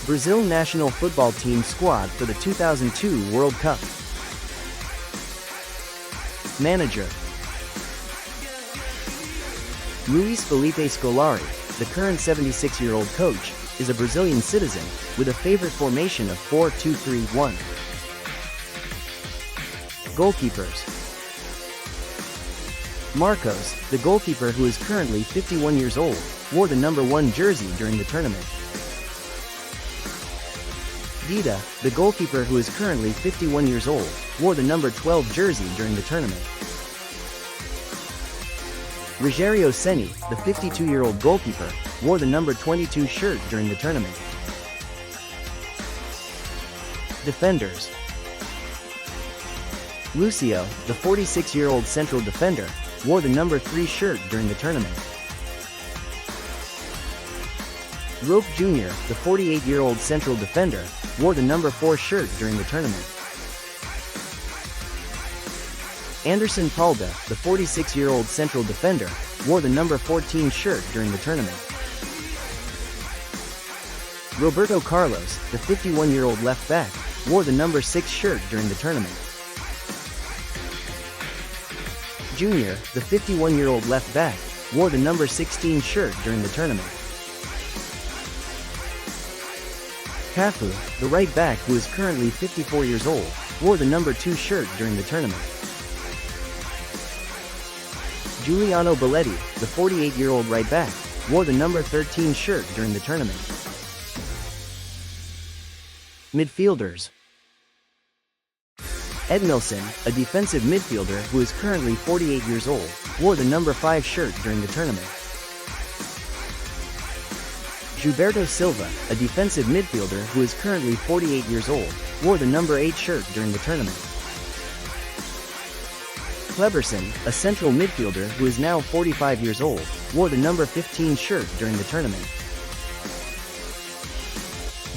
Brazil national football team squad for the 2002 World Cup. Manager: Luiz Felipe Scolari, the current 76-year-old coach, is a Brazilian citizen, with a favorite formation of 4-2-3-1. Goalkeepers: Marcos, the goalkeeper who is currently 51 years old, wore the number 1 jersey during the tournament. Dida, the goalkeeper who is currently 51 years old, wore the number 12 jersey during the tournament. Rogério Ceni, the 52-year-old goalkeeper, wore the number 22 shirt during the tournament. Defenders: Lucio, the 46-year-old central defender, wore the number 3 shirt during the tournament. Rope Jr., the 48-year-old central defender, wore the number 4 shirt during the tournament. Anderson Palda, the 46-year-old central defender, wore the number 14 shirt during the tournament. Roberto Carlos, the 51-year-old left back, wore the number 6 shirt during the tournament. Junior, the 51-year-old left back, wore the number 16 shirt during the tournament. Cafu, the right back who is currently 54 years old, wore the number 2 shirt during the tournament. Giuliano Belletti, the 48-year-old right back, wore the number 13 shirt during the tournament. Midfielders: Edmilson, a defensive midfielder who is currently 48 years old, wore the number 5 shirt during the tournament. Gilberto Silva, a defensive midfielder who is currently 48 years old, wore the number 8 shirt during the tournament. Kleberson, a central midfielder who is now 45 years old, wore the number 15 shirt during the tournament.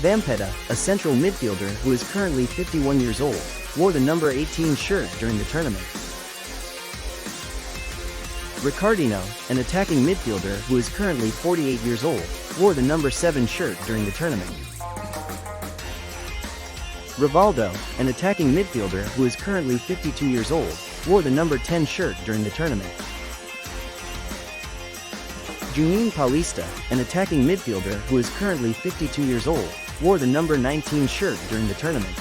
Vampeta, a central midfielder who is currently 51 years old, wore the number 18 shirt during the tournament. Ricardinho, an attacking midfielder who is currently 48 years old, wore the number 7 shirt during the tournament. Rivaldo, an attacking midfielder who is currently 52 years old, wore the number 10 shirt during the tournament. Juninho Paulista, an attacking midfielder who is currently 52 years old, wore the number 19 shirt during the tournament.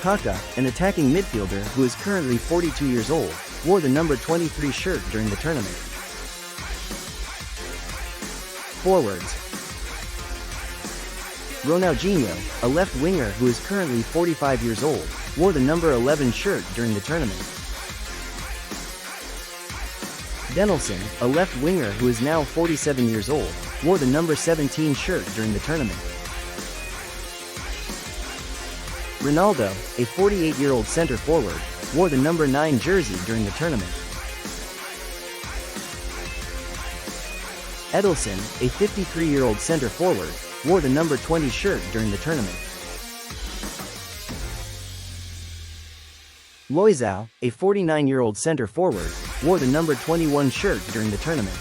Kaka, an attacking midfielder who is currently 42 years old, wore the number 23 shirt during the tournament. Forwards: Ronaldinho, a left winger who is currently 45 years old, wore the number 11 shirt during the tournament. Denilson, a left winger who is now 47 years old, wore the number 17 shirt during the tournament. Ronaldo, a 48-year-old center forward, wore the number 9 jersey during the tournament. Edelson, a 53-year-old center forward, wore the number 20 shirt during the tournament. Lucio, a 49-year-old center forward, wore the number 21 shirt during the tournament.